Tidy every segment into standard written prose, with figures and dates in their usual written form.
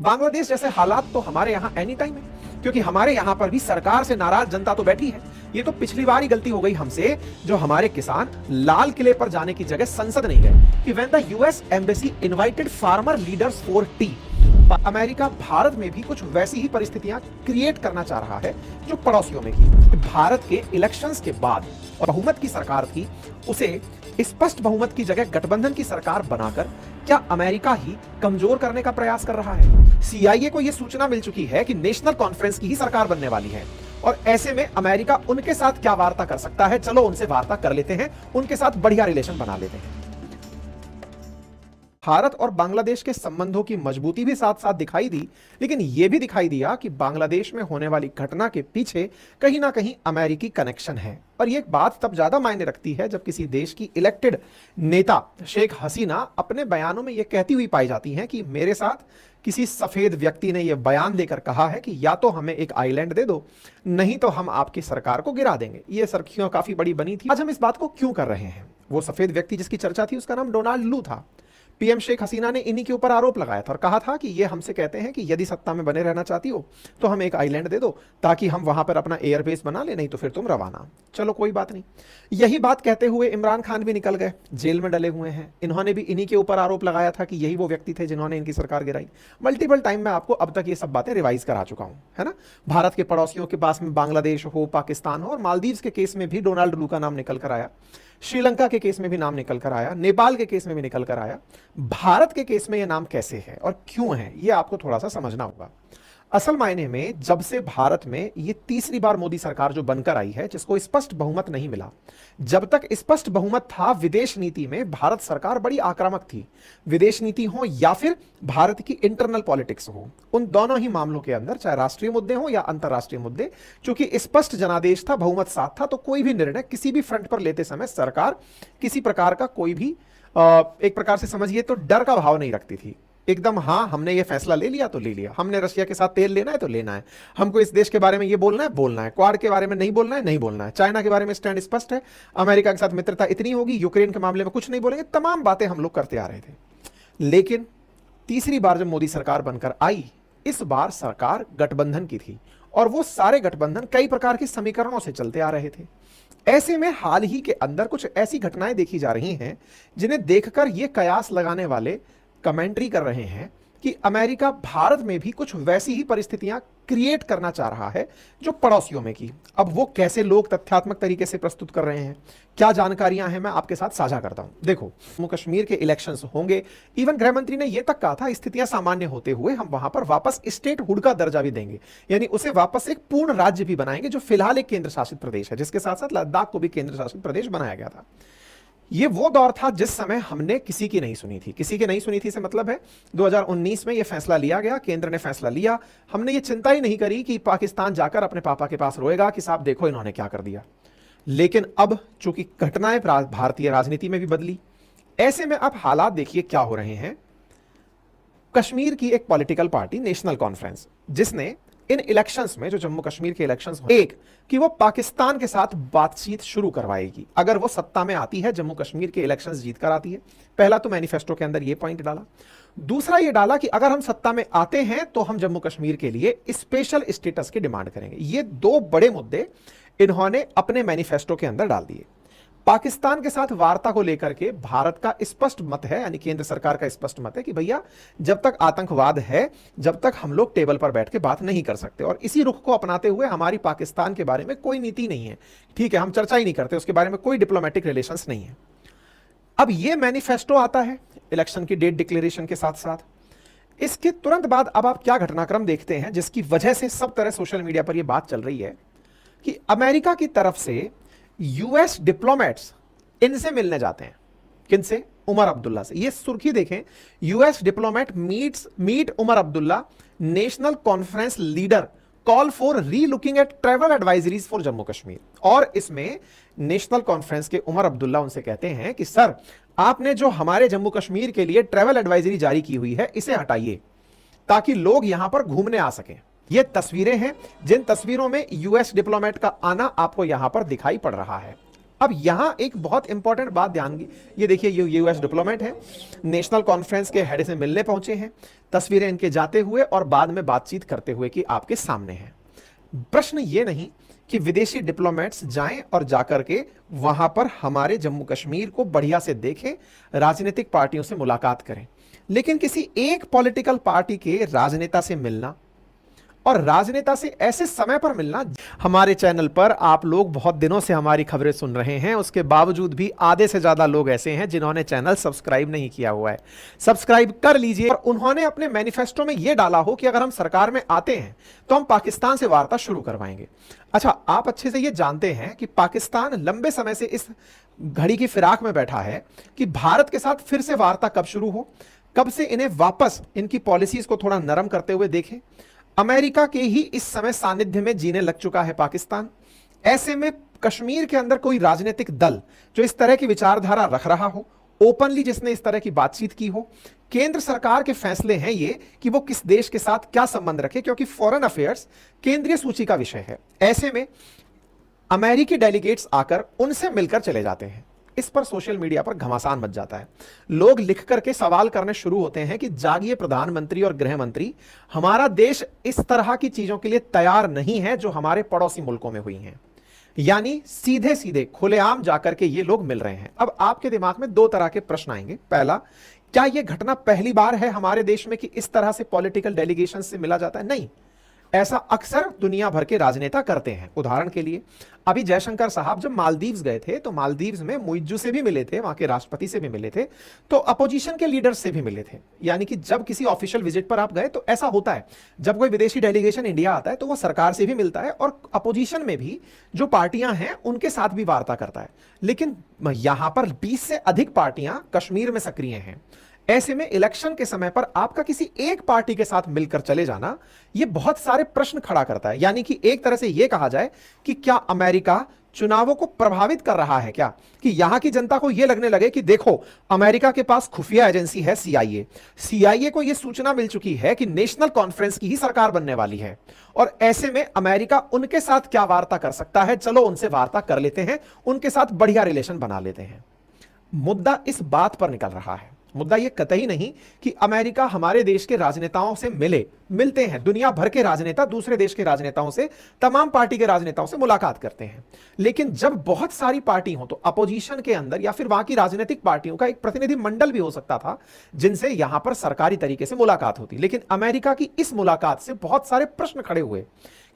बांग्लादेश जैसे हालात तो हमारे यहाँ एनी टाइम है, क्योंकि हमारे यहाँ पर भी सरकार से नाराज जनता तो बैठी है। ये तो पिछली बार ही गलती हो गई हमसे, जो हमारे किसान लाल किले पर जाने की जगह संसद नहीं गए कि when the US embassy invited farmer leaders for T. America Bharat में भी कुछ वैसी ही परिस्थितियां क्रिएट करना चाह रहा है जो पड़ोसियों में की। भारत के इलेक्शंस के बाद बहुमत की सरकार थी, उसे स्पष्ट बहुमत की जगह गठबंधन की सरकार बनाकर क्या अमेरिका ही कमजोर करने का प्रयास कर रहा है? सीआईए को यह सूचना मिल चुकी है कि नेशनल कॉन्फ्रेंस की ही सरकार बनने वाली है, और ऐसे में अमेरिका उनके साथ क्या वार्ता कर सकता है? चलो उनसे वार्ता कर लेते हैं, उनके साथ बढ़िया रिलेशन बना लेते हैं। भारत और बांग्लादेश के संबंधों की मजबूती भी साथ साथ दिखाई दी, लेकिन यह भी दिखाई दिया कि बांग्लादेश में होने वाली घटना के पीछे कहीं ना कहीं अमेरिकी कनेक्शन है। और यह बात तब ज्यादा मायने रखती है जब किसी देश की इलेक्टेड नेता शेख हसीना अपने बयानों में यह कहती हुई पाई जाती हैं कि मेरे साथ किसी सफेद व्यक्ति ने यह बयान देकर कहा है कि या तो हमें एक आइलैंड दे दो, नहीं तो हम आपकी सरकार को गिरा देंगे। यह सुर्खियों काफी बड़ी बनी थी। आज हम इस बात को क्यों कर रहे हैं? वो सफेद व्यक्ति जिसकी चर्चा थी उसका नाम डोनाल्ड लू था। पीएम शेख हसीना ने इन्हीं के ऊपर आरोप लगाया था और कहा था कि ये हमसे कहते हैं कि यदि सत्ता में बने रहना चाहती हो तो हमें एक आइलैंड दे दो ताकि हम वहां पर अपना एयरबेस बना ले, नहीं तो फिर तुम रवाना। चलो कोई बात नहीं। यही बात कहते हुए इमरान खान भी निकल गए, जेल में डले हुए हैं। इन्होंने भी इन्हीं के ऊपर आरोप लगाया था कि यही वो व्यक्ति थे जिन्होंने इनकी सरकार गिराई। मल्टीपल टाइम मैं आपको अब तक ये सब बातें रिवाइज करा चुका हूं, है ना। भारत के पड़ोसियों के पास में बांग्लादेश हो, पाकिस्तान हो, और मालदीव्स के केस में भी डोनाल्ड लू का नाम निकल कर आया। श्रीलंका के केस में भी नाम निकल कर आया, नेपाल के केस में भी निकल कर आया। भारत के केस में यह नाम कैसे है और क्यों है, यह आपको थोड़ा सा समझना होगा। असल मायने में जब से भारत में यह तीसरी बार मोदी सरकार जो बनकर आई है, जिसको स्पष्ट बहुमत नहीं मिला, जब तक स्पष्ट बहुमत था विदेश नीति में भारत सरकार बड़ी आक्रामक थी। विदेश नीति हो या फिर भारत की इंटरनल पॉलिटिक्स हो, उन दोनों ही मामलों के अंदर चाहे राष्ट्रीय मुद्दे हो या अंतरराष्ट्रीय मुद्दे, चूंकि स्पष्ट जनादेश था, बहुमत साथ था, तो कोई भी निर्णय किसी भी फ्रंट पर लेते समय सरकार किसी प्रकार का कोई भी एक प्रकार से समझिए तो डर का भाव नहीं रखती थी। एकदम हाँ, हमने ये फैसला ले लिया तो ले लिया, हमने रशिया के साथ तेल लेना है तो लेना है, हमको इस देश के बारे में ये बोलना है बोलना है, क्वाड के बारे में नहीं बोलना है नहीं बोलना है, चाइना के बारे में स्टैंड स्पष्ट है, अमेरिका के साथ मित्रता इतनी होगी, यूक्रेन के मामले में कुछ नहीं बोलेंगे, तमाम बातें हम लोग करते आ रहे थे। लेकिन तीसरी बार जब मोदी सरकार बनकर आई, इस बार सरकार गठबंधन की थी और वो सारे गठबंधन कई प्रकार के समीकरणों से चलते आ रहे थे। ऐसे में हाल ही के अंदर कुछ ऐसी घटनाएं देखी जा रही हैं जिन्हें देखकर ये कयास लगाने वाले कमेंट्री कर रहे हैं कि अमेरिका भारत में भी कुछ वैसी ही परिस्थितियां क्रिएट करना चाह रहा है जो पड़ोसियों में की। अब वो कैसे लोग तथ्यात्मक तरीके से प्रस्तुत कर रहे हैं, क्या जानकारियां हैं, मैं आपके साथ साझा करता हूं। देखो, जम्मू कश्मीर के इलेक्शंस होंगे, इवन गृह मंत्री ने यह तक कहा था स्थितियां सामान्य होते हुए हम वहां पर वापस स्टेटहुड का दर्जा भी देंगे, यानी उसे वापस एक पूर्ण राज्य भी बनाएंगे, जो फिलहाल एक केंद्र शासित प्रदेश है, जिसके साथ साथ लद्दाख को भी केंद्र शासित प्रदेश बनाया गया था। ये वो दौर था जिस समय हमने किसी की नहीं सुनी थी। किसी की नहीं सुनी थी से मतलब है 2019 में ये फैसला लिया गया, केंद्र ने फैसला लिया, हमने ये चिंता ही नहीं करी कि पाकिस्तान जाकर अपने पापा के पास रोएगा कि साहब देखो इन्होंने क्या कर दिया। लेकिन अब चूंकि घटनाएं भारतीय राजनीति में भी बदली, ऐसे में अब हालात देखिए क्या हो रहे हैं। कश्मीर की एक पॉलिटिकल पार्टी नेशनल कॉन्फ्रेंस, जिसने इन इलेक्शंस में, जो जम्मू कश्मीर के इलेक्शंस, एक कि वो पाकिस्तान के साथ बातचीत शुरू करवाएगी अगर वो सत्ता में आती है, जम्मू कश्मीर के इलेक्शंस जीत कर आती है। पहला तो मैनिफेस्टो के अंदर ये पॉइंट डाला। दूसरा ये डाला कि अगर हम सत्ता में आते हैं तो हम जम्मू कश्मीर के लिए स्पेशल स्टेटस की डिमांड करेंगे। ये दो बड़े मुद्दे इन्होंने अपने मैनिफेस्टो के अंदर डाल दिए। पाकिस्तान के साथ वार्ता को लेकर के भारत का स्पष्ट मत है, यानी केंद्र सरकार का स्पष्ट मत है कि भैया जब तक आतंकवाद है, जब तक हम लोग टेबल पर बैठ के बात नहीं कर सकते, और इसी रुख को अपनाते हुए हमारी पाकिस्तान के बारे में कोई नीति नहीं है। ठीक है, हम चर्चा ही नहीं करते, उसके बारे में कोई डिप्लोमेटिक रिलेशंस नहीं है। अब यह मैनिफेस्टो आता है इलेक्शन की डेट डिक्लेरेशन के साथ साथ। इसके तुरंत बाद अब आप क्या घटनाक्रम देखते हैं जिसकी वजह से सब तरह सोशल मीडिया पर यह बात चल रही है कि अमेरिका की तरफ से यूएस डिप्लोमेट्स इनसे मिलने जाते हैं। किनसे? उमर अब्दुल्ला से। ये सुर्खी देखें, US diplomat meet Omar Abdullah, national conference leader call for relooking at travel advisories for Jammu Kashmir. और इसमें नेशनल कॉन्फ्रेंस के उमर अब्दुल्ला उनसे कहते हैं कि सर, आपने जो हमारे जम्मू कश्मीर के लिए ट्रैवल एडवाइजरी जारी की हुई है, इसे हटाइए ताकि लोग यहां पर घूमने आ सकें। ये तस्वीरें हैं जिन तस्वीरों में यूएस डिप्लोमेट का आना आपको यहां पर दिखाई पड़ रहा है। अब यहां एक बहुत इंपॉर्टेंट बात ध्यान की, ये देखिए ये यूएस डिप्लोमेट है, नेशनल कॉन्फ्रेंस के हेड से मिलने पहुंचे हैं, तस्वीरें इनके जाते हुए और बाद में बातचीत करते हुए कि आपके सामने है। प्रश्न ये नहीं कि विदेशी डिप्लोमेट्स जाएं और जाकर के वहां पर हमारे जम्मू कश्मीर को बढ़िया से देखें, राजनीतिक पार्टियों से मुलाकात करें, लेकिन किसी एक पॉलिटिकल पार्टी के राजनेता से मिलना और राजनेता से ऐसे समय पर मिलना। हमारे चैनल पर आप लोग बहुत दिनों से हमारी खबरें सुन रहे हैं, उसके बावजूद भी आधे से ज्यादा लोग ऐसे हैं जिन्होंने चैनल सब्सक्राइब नहीं किया हुआ है। सब्सक्राइब कर लीजिए। और उन्होंने अपने मैनिफेस्टो में यह डाला हो कि अगर हम सरकार में आते हैं तो हम पाकिस्तान से वार्ता शुरू करवाएंगे। अच्छा, आप अच्छे से यह जानते हैं कि पाकिस्तान लंबे समय से इस घड़ी की फिराक में बैठा है कि भारत के साथ फिर से वार्ता कब शुरू हो, कब से इन्हें वापस इनकी पॉलिसीज को थोड़ा नरम करते हुए देखें। अमेरिका के ही इस समय सानिध्य में जीने लग चुका है पाकिस्तान। ऐसे में कश्मीर के अंदर कोई राजनीतिक दल जो इस तरह की विचारधारा रख रहा हो, ओपनली जिसने इस तरह की बातचीत की हो, केंद्र सरकार के फैसले हैं ये कि वो किस देश के साथ क्या संबंध रखे, क्योंकि फॉरेन अफेयर्स केंद्रीय सूची का विषय है। ऐसे में अमेरिकी डेलीगेट्स आकर उनसे मिलकर चले जाते हैं। इस पर सोशल मीडिया पर घमासान मच जाता है। लोग लिख करके सवाल करने शुरू होते हैं कि जागिए प्रधानमंत्री और गृह मंत्री, हमारा देश इस तरह की चीजों के लिए तैयार नहीं है जो हमारे पड़ोसी मुल्कों में हुई हैं। यानी सीधे सीधे खुलेआम जाकर के ये लोग मिल रहे हैं। अब आपके दिमाग में दो तरह के प्रश्न आएंगे। पहला, क्या यह घटना पहली बार है हमारे देश में कि इस तरह से पॉलिटिकल डेलीगेशन से मिला जाता है? नहीं, ऐसा अक्सर दुनिया भर के राजनेता करते हैं। उदाहरण के लिए अभी जयशंकर साहब जब मालदीव्स गए थे तो मालदीव्स में मुइज्जू से भी मिले थे, वहां के राष्ट्रपति से भी मिले थे, तो अपोजिशन के लीडर से भी मिले थे। यानी कि जब किसी ऑफिशियल विजिट पर आप गए तो ऐसा होता है, जब कोई विदेशी डेलीगेशन इंडिया आता है तो वो सरकार से भी मिलता है और अपोजिशन में भी जो पार्टियां हैं उनके साथ भी वार्ता करता है। लेकिन यहां पर 20 से अधिक पार्टियां कश्मीर में सक्रिय हैं। ऐसे में इलेक्शन के समय पर आपका किसी एक पार्टी के साथ मिलकर चले जाना यह बहुत सारे प्रश्न खड़ा करता है। यानी कि एक तरह से यह कहा जाए कि क्या अमेरिका चुनावों को प्रभावित कर रहा है क्या, कि यहां की जनता को यह लगने लगे कि देखो अमेरिका के पास खुफिया एजेंसी है सीआईए को यह सूचना मिल चुकी है कि नेशनल कॉन्फ्रेंस की ही सरकार बनने वाली है, और ऐसे में अमेरिका उनके साथ क्या वार्ता कर सकता है, चलो उनसे वार्ता कर लेते हैं, उनके साथ बढ़िया रिलेशन बना लेते हैं। मुद्दा इस बात पर निकल रहा है। मुद्दा यह कतई नहीं कि अमेरिका हमारे देश के राजनेताओं से मिलते हैं। दुनिया भर के राजनेता दूसरे देश के राजनेताओं से, तमाम पार्टी के राजनेताओं से मुलाकात करते हैं। लेकिन जब बहुत सारी पार्टी हो तो अपोजिशन के अंदर या फिर वहां की राजनीतिक पार्टियों का एक प्रतिनिधि मंडल भी हो सकता था जिनसे यहां पर सरकारी तरीके से मुलाकात होती। लेकिन अमेरिका की इस मुलाकात से बहुत सारे प्रश्न खड़े हुए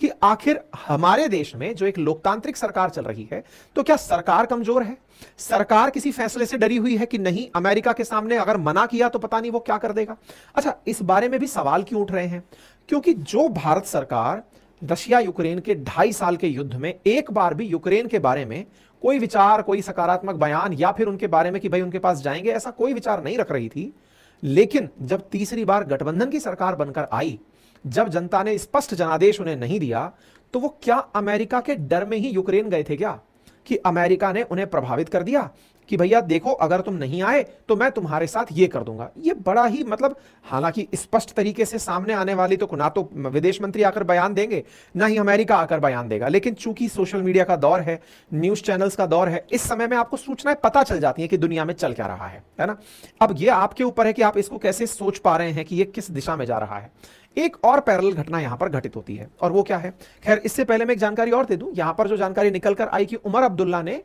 कि आखिर हमारे देश में जो एक लोकतांत्रिक सरकार चल रही है, तो क्या सरकार कमजोर है? सरकार किसी फैसले से डरी हुई है कि नहीं अमेरिका के सामने अगर मना किया तो पता नहीं वो क्या कर देगा? अच्छा, इस बारे में भी सवाल क्यों उठ रहे हैं? क्योंकि जो भारत सरकार रशिया यूक्रेन के 2.5 साल के युद्ध में एक बार भी यूक्रेन के बारे में कोई विचार, कोई सकारात्मक बयान या फिर उनके बारे में कि भाई उनके पास जाएंगे, ऐसा कोई विचार नहीं रख रही थी। लेकिन जब तीसरी बार गठबंधन की सरकार बनकर आई, जब जनता ने स्पष्ट जनादेश उन्हें नहीं दिया, तो वो क्या अमेरिका के डर में ही यूक्रेन गए थे क्या, कि अमेरिका ने उन्हें प्रभावित कर दिया कि भैया देखो अगर तुम नहीं आए तो मैं तुम्हारे साथ ये कर दूंगा? ये बड़ा ही हालांकि स्पष्ट तरीके से सामने आने वाली तो ना तो विदेश मंत्री आकर बयान देंगे ना ही अमेरिका आकर बयान देगा। लेकिन चूंकि सोशल मीडिया का दौर है, न्यूज चैनल्स का दौर है, इस समय में आपको सूचनाएं पता चल जाती हैं कि दुनिया में चल क्या रहा है ना। अब ये आपके ऊपर है कि आप इसको कैसे सोच पा रहे हैं कि ये किस दिशा में जा रहा है। एक और पैरेलल घटना यहां पर घटित होती है, और वो क्या है? खैर, इससे पहले मैं एक जानकारी और दे दूं। यहां पर जो जानकारी निकल कर आई कि उमर अब्दुल्ला ने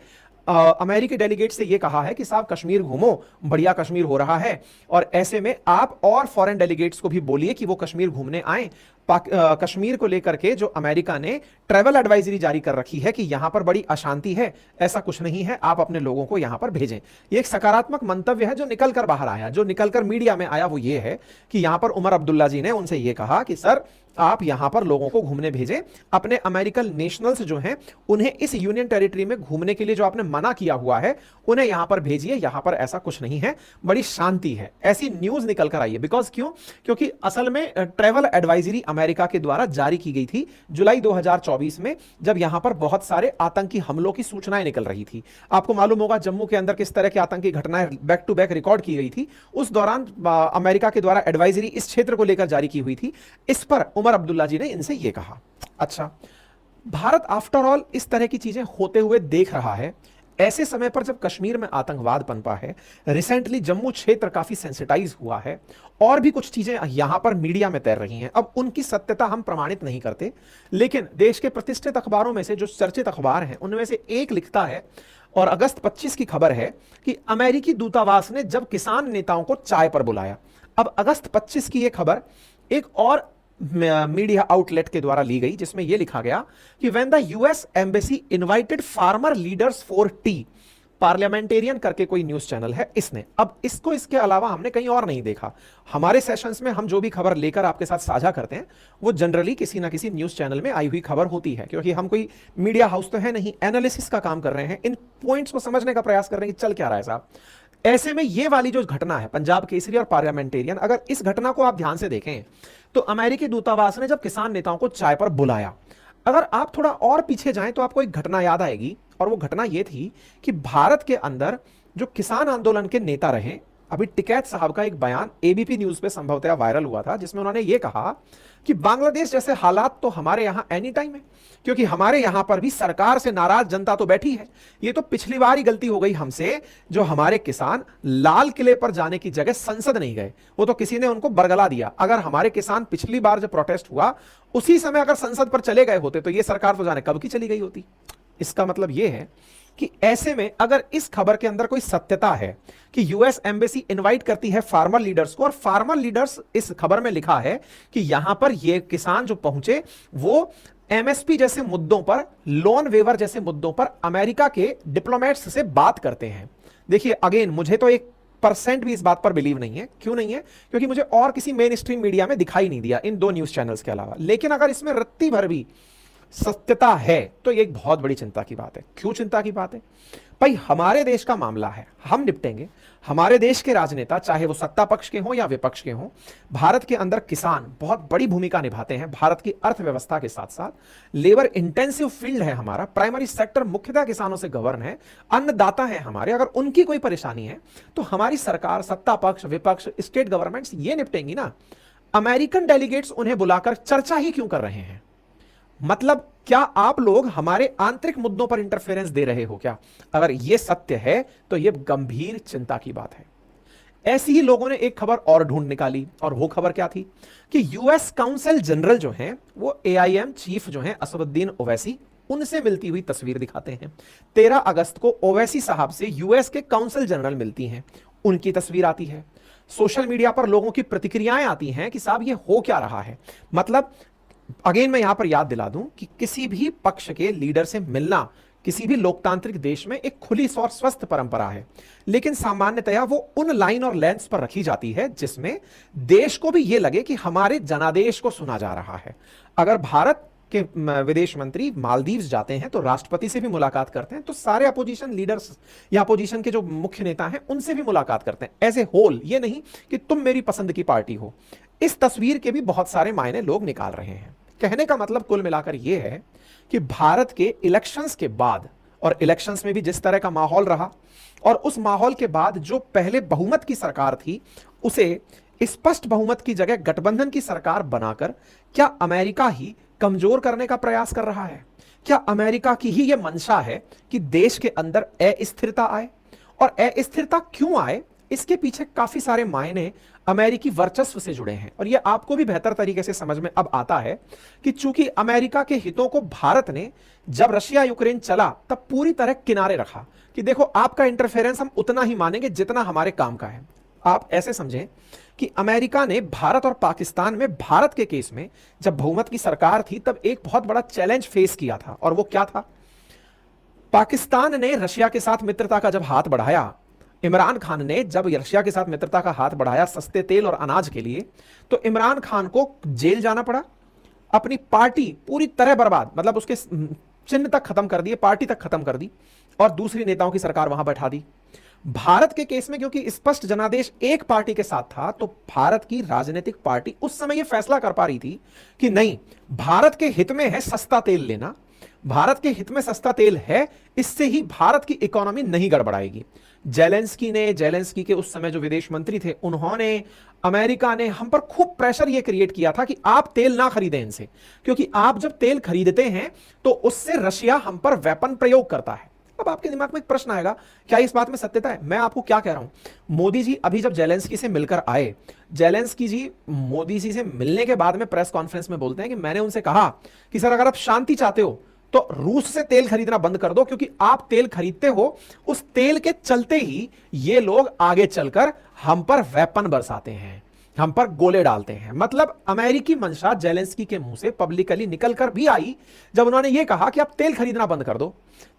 अमेरिकी डेलीगेट से यह कहा है कि साहब कश्मीर घूमो, बढ़िया कश्मीर हो रहा है, और ऐसे में आप और फॉरेन डेलीगेट्स को भी बोलिए कि वो कश्मीर घूमने आए। कश्मीर को लेकर के जो अमेरिका ने ट्रैवल एडवाइजरी जारी कर रखी है कि यहां पर बड़ी अशांति है, ऐसा कुछ नहीं है, आप अपने लोगों को यहां पर भेजें। ये एक सकारात्मक मंतव्य है जो निकलकर बाहर आया, जो निकलकर मीडिया में आया वो ये है कि यहां पर उमर अब्दुल्ला जी ने उनसे ये कहा कि सर आप यहां पर लोगों को घूमने भेजें, अपने अमेरिकन नेशनल्स जो हैं उन्हें इस यूनियन टेरिटरी में घूमने के लिए जो आपने मना किया हुआ है उन्हें यहां पर भेजिए, यहां पर ऐसा कुछ नहीं है, बड़ी शांति है। ऐसी न्यूज निकल कर आई है। बिकॉज क्यों? क्योंकि असल में ट्रैवल एडवाइजरी अमेरिका के द्वारा जारी की गई थी जुलाई 2024 में, जब यहां पर बहुत सारे आतंकी हमलों की सूचनाएं निकल रही थी। आपको मालूम होगा जम्मू के अंदर किस तरह की आतंकी घटनाएं बैक टू बैक रिकॉर्ड की गई थी। उस दौरान अमेरिका के द्वारा एडवाइजरी इस क्षेत्र को लेकर जारी की हुई थी। इस पर उमर अब्दुल्ला जी ने इनसे यह कहा। अच्छा, भारत आफ्टर ऑल इस तरह की चीजें होते हुए देख रहा है। ऐसे समय पर जब कश्मीर में आतंकवाद पनपा है, रिसेंटली जम्मू क्षेत्र काफी सेंसिटाइज हुआ है, और भी कुछ चीजें यहां पर मीडिया में तैर रही हैं। अब उनकी सत्यता हम प्रमाणित नहीं करते, लेकिन देश के प्रतिष्ठित अखबारों में से जो चर्चित अखबार हैं उनमें से एक लिखता है, और अगस्त 25 की खबर है कि अमेरिकी दूतावास ने जब किसान नेताओं को चाय पर बुलाया। अब अगस्त 25 की यह खबर एक और मीडिया आउटलेट के द्वारा ली गई, जिसमें यह लिखा गया कि when the US embassy invited farmer leaders for T, parliamentarian करके कोई न्यूज चैनल है इसने। अब इसको इसके अलावा हमने कहीं और नहीं देखा। हमारे सेशंस में हम जो भी खबर लेकर आपके साथ साझा करते हैं वो जनरली किसी ना किसी न्यूज चैनल में आई हुई खबर होती है, क्योंकि हम कोई मीडिया हाउस तो है नहीं, एनालिसिस का काम कर रहे हैं, इन पॉइंट्स को समझने का प्रयास कर रहे हैं कि चल क्या रहा है साहब। ऐसे में ये वाली जो घटना है पंजाब केसरी और पार्लियामेंटेरियन, अगर इस घटना को आप ध्यान से देखें तो अमेरिकी दूतावास ने जब किसान नेताओं को चाय पर बुलाया, अगर आप थोड़ा और पीछे जाएं तो आपको एक घटना याद आएगी, और वो घटना ये थी कि भारत के अंदर जो किसान आंदोलन के नेता रहे, अभी टिकैत साहब का एक बयान एबीपी न्यूज पे संभवतः वायरल हुआ था, जिसमें उन्होंने ये कहा कि बांग्लादेश जैसे हालात तो हमारे यहां एनी टाइम है, क्योंकि हमारे यहां पर भी सरकार से नाराज जनता तो बैठी है। ये तो पिछली बार ही गलती हो गई हमसे, जो हमारे किसान लाल किले पर जाने की जगह संसद नहीं गए, वो तो किसी ने उनको बरगला दिया। अगर हमारे किसान पिछली बार जब प्रोटेस्ट हुआ उसी समय अगर संसद पर चले गए होते तो ये सरकार तो जाने कब की चली गई होती। इसका मतलब यह है कि ऐसे में अगर इस खबर के अंदर कोई सत्यता है कि यूएस एम्बेसी इनवाइट करती है फार्मर लीडर्स को, और फार्मर लीडर्स इस खबर में लिखा है कि यहां पर ये किसान जो पहुंचे वो एमएसपी जैसे मुद्दों पर, लोन वेवर जैसे मुद्दों पर अमेरिका के डिप्लोमेट्स से बात करते हैं। देखिए अगेन, मुझे तो 1% भी इस बात पर बिलीव नहीं है। क्यों नहीं है? क्योंकि मुझे और किसी मेन स्ट्रीम मीडिया में दिखाई नहीं दिया इन 2 न्यूज चैनल्स के अलावा। लेकिन अगर इसमें रत्ती भर भी सत्यता है तो ये एक बहुत बड़ी चिंता की बात है। क्यों चिंता की बात है? भाई हमारे देश का मामला है, हम निपटेंगे। हमारे देश के राजनेता, चाहे वो सत्ता पक्ष के हों या विपक्ष के हों, भारत के अंदर किसान बहुत बड़ी भूमिका निभाते हैं। भारत की अर्थव्यवस्था के साथ साथ लेबर इंटेंसिव फील्ड है हमारा, प्राइमरी सेक्टर मुख्यतः किसानों से गवर्न है, अन्नदाता है हमारे। अगर उनकी कोई परेशानी है तो हमारी सरकार, सत्ता पक्ष, विपक्ष, स्टेट गवर्नमेंट्स ये निपटेंगी ना। अमेरिकन डेलीगेट्स उन्हें बुलाकर चर्चा ही क्यों कर रहे हैं? मतलब क्या आप लोग हमारे आंतरिक मुद्दों पर इंटरफेरेंस दे रहे हो क्या? अगर यह सत्य है तो यह गंभीर चिंता की बात है। ऐसी ही लोगों ने एक खबर और ढूंढ निकाली, और वो खबर क्या थी कि यूएस काउंसिल जनरल जो हैं वो एआईएम चीफ जो हैं असदुद्दीन ओवैसी, उनसे मिलती हुई तस्वीर दिखाते हैं। 13 अगस्त को ओवैसी साहब से यूएस के काउंसिल जनरल मिलती हैं, उनकी तस्वीर आती है। सोशल मीडिया पर लोगों की प्रतिक्रियाएं आती हैं कि साहब ये हो क्या रहा है। मतलब अगेन मैं यहां पर याद दिला दूं कि किसी भी पक्ष के लीडर से मिलना किसी भी लोकतांत्रिक देश में एक खुली और स्वस्थ परंपरा है, लेकिन सामान्यतया वो उन लाइन और लेंस पर रखी जाती है जिसमें देश को भी यह लगे कि हमारे जनादेश को सुना जा रहा है। अगर भारत के विदेश मंत्री मालदीव्स जाते हैं तो राष्ट्रपति से भी मुलाकात करते हैं, तो सारे अपोजिशन लीडर्स या अपोजिशन के जो मुख्य नेता हैं उनसे भी मुलाकात करते हैं एज ए होल, ये नहीं कि तुम मेरी पसंद की पार्टी हो। इस तस्वीर के भी बहुत सारे मायने लोग निकाल रहे हैं। कहने का मतलब कुल मिलाकर यह है कि भारत के इलेक्शंस के बाद, और इलेक्शंस में भी जिस तरह का माहौल रहा, और उस माहौल के बाद जो पहले बहुमत की सरकार थी उसे स्पष्ट बहुमत की जगह गठबंधन की सरकार बनाकर क्या अमेरिका ही कमजोर करने का प्रयास कर रहा है? क्या अमेरिका की ही यह मंशा है कि देश के अंदर अस्थिरता आए? और अस्थिरता क्यों आए, इसके पीछे काफी सारे मायने अमेरिकी वर्चस्व से जुड़े हैं। और यह आपको भी बेहतर तरीके से समझ में अब आता है कि चूंकि अमेरिका के हितों को भारत ने जब रशिया यूक्रेन चला तब पूरी तरह किनारे रखा कि देखो आपका इंटरफेरेंस हम उतना ही मानेंगे जितना हमारे काम का है। आप ऐसे समझें कि अमेरिका ने भारत और पाकिस्तान में, भारत के केस में जब बहुमत की सरकार थी तब एक बहुत बड़ा चैलेंज फेस किया था, और वो क्या था? पाकिस्तान ने रशिया के साथ मित्रता का जब हाथ बढ़ाया, इमरान खान ने जब रशिया के साथ मित्रता का हाथ बढ़ाया सस्ते तेल और अनाज के लिए, तो इमरान खान को जेल जाना पड़ा, अपनी पार्टी पूरी तरह बर्बाद, मतलब उसके चिन्ह तक खत्म कर दिए, पार्टी तक खत्म कर दी, और दूसरी नेताओं की सरकार वहां बैठा दी। भारत के केस में क्योंकि स्पष्ट जनादेश एक पार्टी के साथ था, तो भारत की राजनीतिक पार्टी उस समय यह फैसला कर पा रही थी कि नहीं, भारत के हित में है सस्ता तेल लेना, भारत के हित में सस्ता तेल है, इससे ही भारत की इकोनॉमी नहीं गड़बड़ाएगी। जेलेंस्की के उस समय जो विदेश मंत्री थे, उन्होंने, अमेरिका ने हम पर खूब प्रेशर यह क्रिएट किया था कि आप तेल ना खरीदें इनसे, क्योंकि आप जब तेल खरीदते हैं तो उससे रशिया हम पर वेपन प्रयोग करता है। अब आपके दिमाग में एक प्रश्न आएगा, क्या इस बात में सत्यता है? मैं आपको क्या कह रहा हूं, मोदी जी अभी जब जेलेंस्की से मिलकर आए, जेलेंस्की जी मोदी जी से मिलने के बाद में प्रेस कॉन्फ्रेंस में बोलते हैं कि मैंने उनसे कहा कि सर अगर आप शांति चाहते हो तो रूस से तेल खरीदना बंद कर दो, क्योंकि आप तेल खरीदते हो, उस तेल के चलते ही ये लोग आगे चलकर हम पर वेपन बरसाते हैं, हम पर गोले डालते हैं। मतलब अमेरिकी मंशा जेलेंस्की के मुंह से पब्लिकली निकलकर भी आई जब उन्होंने यह कहा कि आप तेल खरीदना बंद कर दो,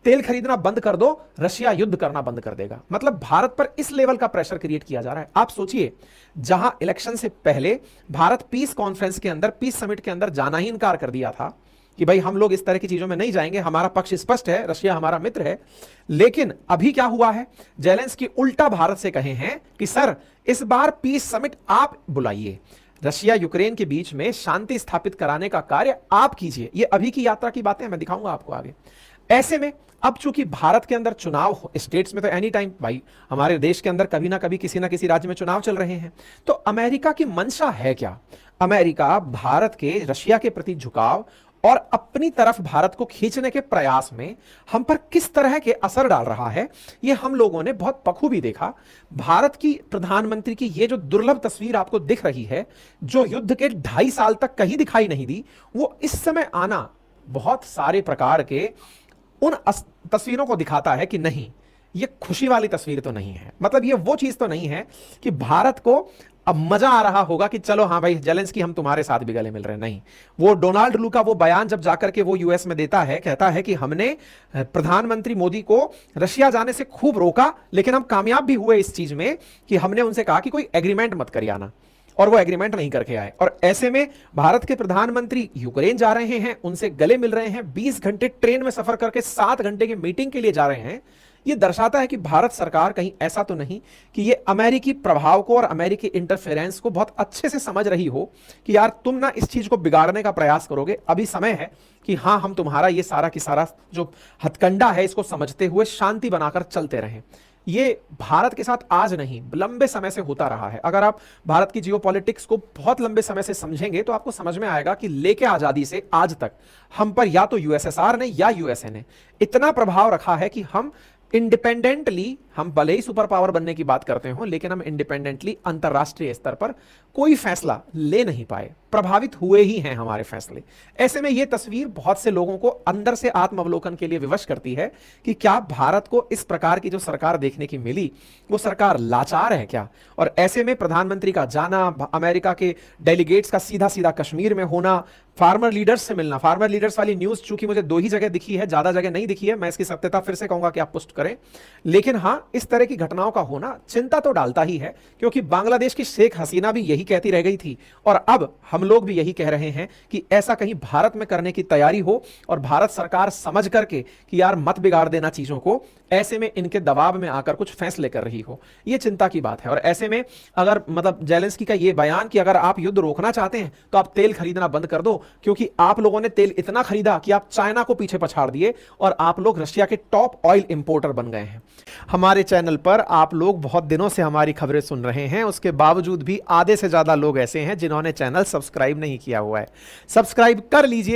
तेल खरीदना बंद कर दो, रशिया युद्ध करना बंद कर देगा। मतलब भारत पर इस लेवल का प्रेशर क्रिएट किया जा रहा है। आप सोचिए, जहां इलेक्शन से पहले भारत पीस कॉन्फ्रेंस के अंदर, पीस समिट के अंदर जाना ही इनकार कर दिया था कि भाई हम लोग इस तरह की चीजों में नहीं जाएंगे, हमारा पक्ष स्पष्ट है, रशिया हमारा मित्र है। लेकिन अभी क्या हुआ है, जेलेंस्की उल्टा भारत से कहे हैं कि सर इस बार पीस समिट आप बुलाइए, रशिया यूक्रेन के बीच में शांति स्थापित कराने का कार्य आप कीजिए। ये अभी की यात्रा की बातें मैं दिखाऊंगा आपको आगे। ऐसे में अब चूंकि भारत के अंदर चुनाव, स्टेट्स में तो एनी टाइम भाई हमारे देश के अंदर कभी ना कभी किसी ना किसी राज्य में चुनाव चल रहे हैं, तो अमेरिका की मंशा है क्या? अमेरिका भारत के रशिया के प्रति झुकाव और अपनी तरफ भारत को खींचने के प्रयास में हम पर किस तरह के असर डाल रहा है, यह हम लोगों ने बहुत बखूबी देखा। भारत की प्रधानमंत्री की यह जो दुर्लभ तस्वीर आपको दिख रही है, जो युद्ध के 2.5 साल तक कहीं दिखाई नहीं दी, वो इस समय आना बहुत सारे प्रकार के उन तस्वीरों को दिखाता है कि नहीं, ये खुशी वाली तस्वीर तो नहीं है। मतलब ये वो चीज तो नहीं है कि भारत को अब मजा आ रहा होगा कि चलो हाँ भाई जेलेंस्की हम तुम्हारे साथ भी गले मिल रहे हैं। नहीं, वो डोनाल्ड ट्रू का वो बयान जब जाकर के वो यूएस में देता है, कहता है कि हमने प्रधानमंत्री मोदी को रशिया जाने से खूब रोका, लेकिन हम कामयाब भी हुए इस चीज में कि हमने उनसे कहा कि कोई एग्रीमेंट मत करिए आना, और वो एग्रीमेंट नहीं करके आए। और ऐसे में भारत के प्रधानमंत्री यूक्रेन जा रहे हैं, उनसे गले मिल रहे हैं, 20 घंटे ट्रेन में सफर करके 7 घंटे की मीटिंग के लिए जा रहे हैं। ये दर्शाता है कि भारत सरकार कहीं ऐसा तो नहीं कि ये अमेरिकी प्रभाव को और अमेरिकी इंटरफेरेंस को बहुत अच्छे से समझ रही हो कि यार तुम ना इस चीज को बिगाड़ने का प्रयास करोगे, अभी समय है कि हाँ हम तुम्हारा ये सारा की सारा जो हथकंडा है इसको समझते हुए शांति बनाकर चलते रहें। ये भारत के साथ आज नहीं, लंबे समय से होता रहा है। अगर आप भारत की जियोपॉलिटिक्स को बहुत लंबे समय से समझेंगे तो आपको समझ में आएगा कि लेके आजादी से आज तक हम पर या तो यूएसएसआर ने या यूएसए ने इतना प्रभाव रखा है कि हम इंडिपेंडेंटली, हम भले ही सुपर पावर बनने की बात करते हो, लेकिन हम इंडिपेंडेंटली अंतरराष्ट्रीय स्तर पर कोई फैसला ले नहीं पाए, प्रभावित हुए ही हैं हमारे फैसले। ऐसे में यह तस्वीर बहुत से लोगों को अंदर से आत्मावलोकन के लिए विवश करती है कि क्या भारत को इस प्रकार की जो सरकार देखने की मिली वो सरकार लाचार है क्या? और ऐसे में प्रधानमंत्री का जाना, अमेरिका के डेलीगेट्स का सीधा सीधा कश्मीर में होना, फार्मर लीडर्स से मिलना, फार्मर लीडर्स वाली न्यूज चूंकि मुझे 2 ही जगह दिखी है, ज्यादा जगह नहीं दिखी है, मैं इसकी सत्यता फिर से कहूंगा कि आप पुष्ट करें। लेकिन हां, इस तरह की घटनाओं का होना चिंता तो डालता ही है, क्योंकि बांग्लादेश की शेख हसीना भी यही कहती रह गई थी और अब हम लोग भी यही कह रहे हैं कि ऐसा कहीं भारत में करने की तैयारी हो और भारत सरकार समझ करके कि यार मत बिगाड़ देना चीजों को, ऐसे में इनके दबाव में आकर कुछ फैसले कर रही हो, यह चिंता की बात है। और ऐसे में अगर मतलब जेलेंस्की का यह बयान कि अगर आप युद्ध रोकना चाहते हैं तो आप तेल खरीदना बंद कर दो, क्योंकि आप लोगों ने तेल इतना खरीदा कि आप चाइना को पीछे पछाड़ दिए और आप लोग रशिया के टॉप ऑयल इंपोर्टर बन गए हैं। हमारे चैनल पर आप लोग बहुत दिनों से हमारी खबरें सुन रहे हैं, उसके बावजूद भी आधे से ज्यादा लोग ऐसे हैं जिन्होंने चैनल सब्सक्राइब नहीं किया हुआ है। सब्सक्राइब कर लीजिए।